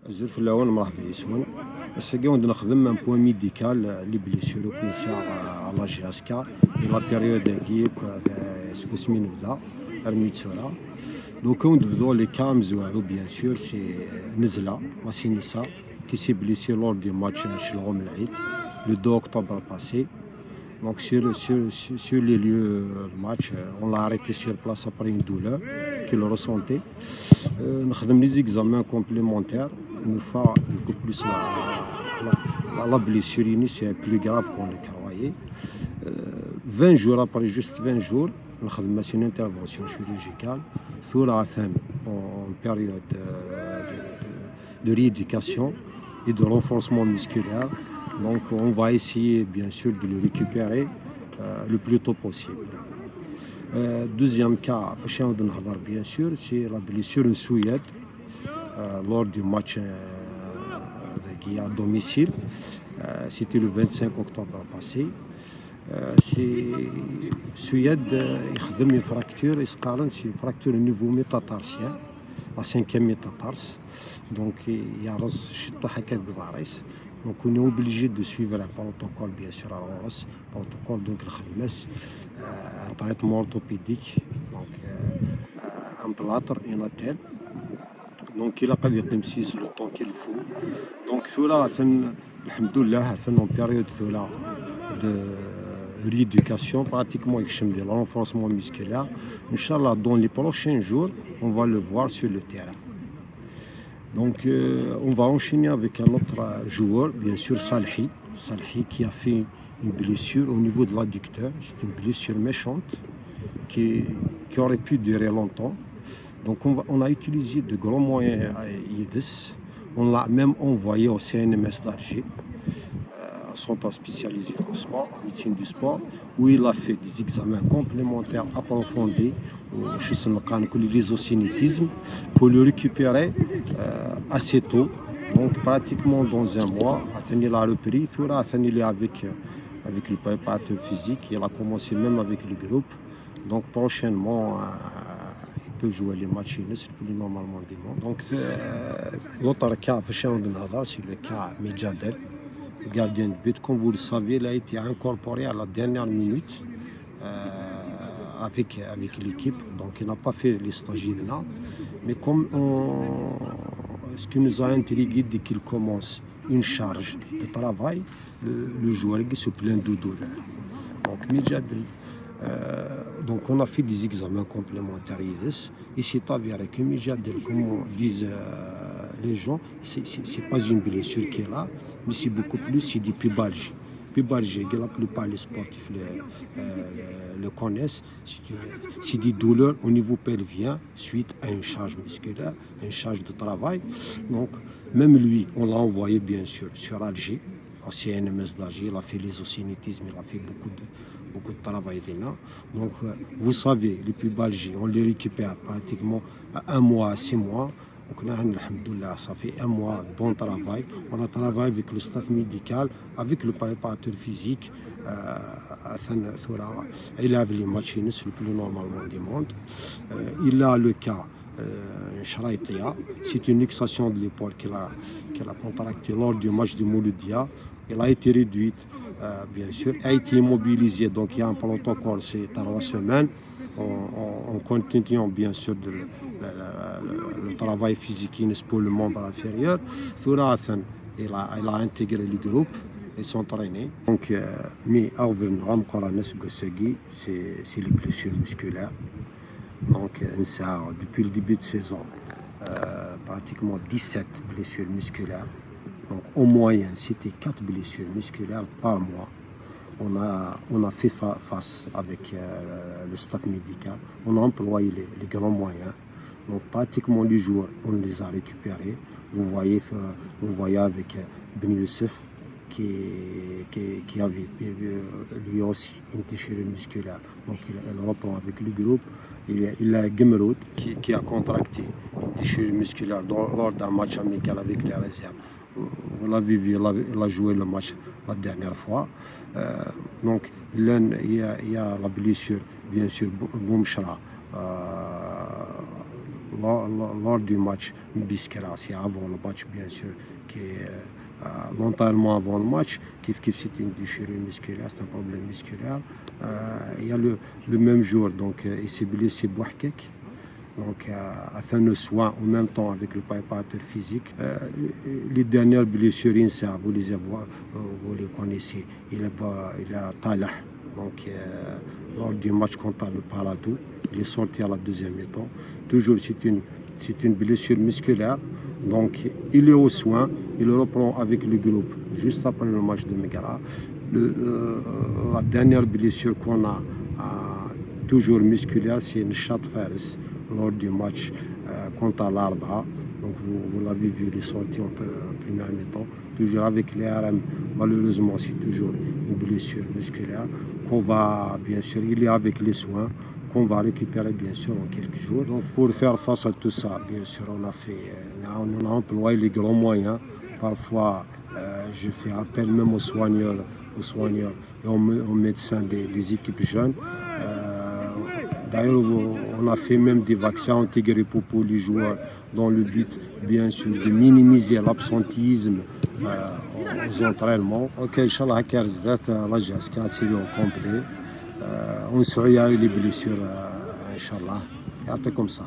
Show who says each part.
Speaker 1: الزول في الاول مرحبا يسون الساقي وند نخدم ان بوان ميديكال لي بليسيور كنسا على جاسكا لا بيريود كيك سكو سمين بدا رميتورا دوكا ندبدو لي كام زوالو بيان سور سي نزله ماسينيسا كي سي بليسي لور دي ماتش شلغوم العيد لو 2 octobre passé. Donc sur les lieux de match, on l'a arrêté sur place après une douleur qu'il ressentait. On a fait des examens complémentaires. Une fois beaucoup plus la blessure c'est plus grave qu'on le croyait. 20 jours après, juste 20 jours, on a fait une intervention chirurgicale sur la fin en période de rééducation et de renforcement musculaire. Donc on va essayer bien sûr de le récupérer le plus tôt possible. Deuxième cas, bien sûr, c'est la blessure en Suède lors du match à domicile. C'était le 25 octobre passé. C'est Suède, il y a une fracture, c'est une fracture au niveau métatarsien, la 5e métatarse. Donc il y a un Donc on est obligé de suivre un protocole bien sûr à l'ORS, protocole donc un traitement orthopédique, donc un plâtre et un attelle. Donc il a pas le temps qu'il faut. Donc cela, alhamdoulilah, en période de rééducation, pratiquement avec le renforcement musculaire. Inch'Allah, dans les prochains jours, on va le voir sur le terrain. Donc on va enchaîner avec un autre joueur, bien sûr Salhi qui a fait une blessure au niveau de l'adducteur. C'est une blessure méchante qui aurait pu durer longtemps. Donc on a utilisé de grands moyens à IDES. On l'a même envoyé au CNMS d'Alger, centre spécialisé en sport, médecine du sport, où il a fait des examens complémentaires approfondis, l'isocinétisme, pour le récupérer assez tôt, donc pratiquement dans un mois. Il a repris, il est avec le préparateur physique, il a commencé même avec le groupe, donc prochainement il peut jouer les matchs plus normalement du monde. Donc l'autre cas, c'est le cas Medjadel, le gardien de but. Comme vous le savez, il a été incorporé à la dernière minute avec l'équipe, donc il n'a pas fait les stagiaires là, mais comme ce qui nous a intrigué dès qu'il commence une charge de travail, le joueur se plaint de douleur. Donc Medjadel, donc on a fait des examens complémentaires et c'est avéré que Medjadel, comme disent les gens, c'est pas une blessure qui est là, mais c'est beaucoup plus, c'est des pubalgies. Pubalgie, la plupart des sportifs le connaissent, c'est des douleurs au niveau pelvien suite à une charge musculaire, une charge de travail. Donc même lui, on l'a envoyé bien sûr sur Alger, au CNMS d'Alger, il a fait l'isocinétisme, il a fait beaucoup de travail là. Donc vous savez, les pubalgies, on les récupère pratiquement à 1 mois à 6 mois. Donc là, alhamdoulilah, ça fait 1 mois de bon travail. On a travaillé avec le staff médical, avec le préparateur physique. Il a les machines le plus normalement du monde. Il a le cas Shraïtia, c'est une luxation de l'épaule qu'il a contractée lors du match de Mouloudia. Elle a été réduite, bien sûr, a été immobilisée. Donc il y a un protocole, c'est 3 semaines. En continuant bien sûr le travail physique pour le membre inférieur. Il a intégré le groupe et s'entraîné. Donc, mais c'est les blessures musculaires. Donc, depuis le début de saison, pratiquement 17 blessures musculaires. Donc, en moyenne, c'était 4 blessures musculaires par mois. On a fait face avec le staff médical, on a employé les grands moyens. Donc pratiquement les joueurs, on les a récupérés. Vous voyez avec Ben Youssef qui avait lui aussi une déchirure musculaire. Donc il reprend avec le groupe. Il a Gemroud qui a contracté une déchirure musculaire lors d'un match amical avec les réserves. Vous l'avez vu, il a joué le match la dernière fois. Donc, il y a la blessure, bien sûr, Boumchra, lors du match Biskra, c'est avant le match bien sûr, qui est l'entraînement avant le match, c'est une déchirure musculaire, c'est un problème musculaire. Il y a le même jour, donc il s'est blessé Bouhkek. Donc, à faire nos soins en même temps avec le préparateur physique. Les dernières blessures, vous les connaissez. Il a Talah. Donc, lors du match contre le Paladou, il est sorti à la deuxième mi-temps. Toujours, c'est une blessure musculaire. Donc, il est aux soins. Il reprend avec le groupe juste après le match de Megara. La dernière blessure qu'on a, toujours musculaire, c'est une chatte Fares lors du match contre l'Arba. Donc vous l'avez vu, il est sorti en première mi-temps. Toujours avec les RM, malheureusement, c'est toujours une blessure musculaire qu'on va, bien sûr, il est avec les soins, qu'on va récupérer, bien sûr, en quelques jours. Donc pour faire face à tout ça, bien sûr, on a employé les grands moyens. Parfois, je fais appel même aux soigneurs et aux médecins des équipes jeunes. D'ailleurs, on a fait même des vaccins intégrés pour les joueurs dans le but, bien sûr, de minimiser l'absentisme aux entraînements. Ok, Inch'Allah, la GSK a tiré au complet. On se regarde les blessures, Inch'Allah. Et comme ça.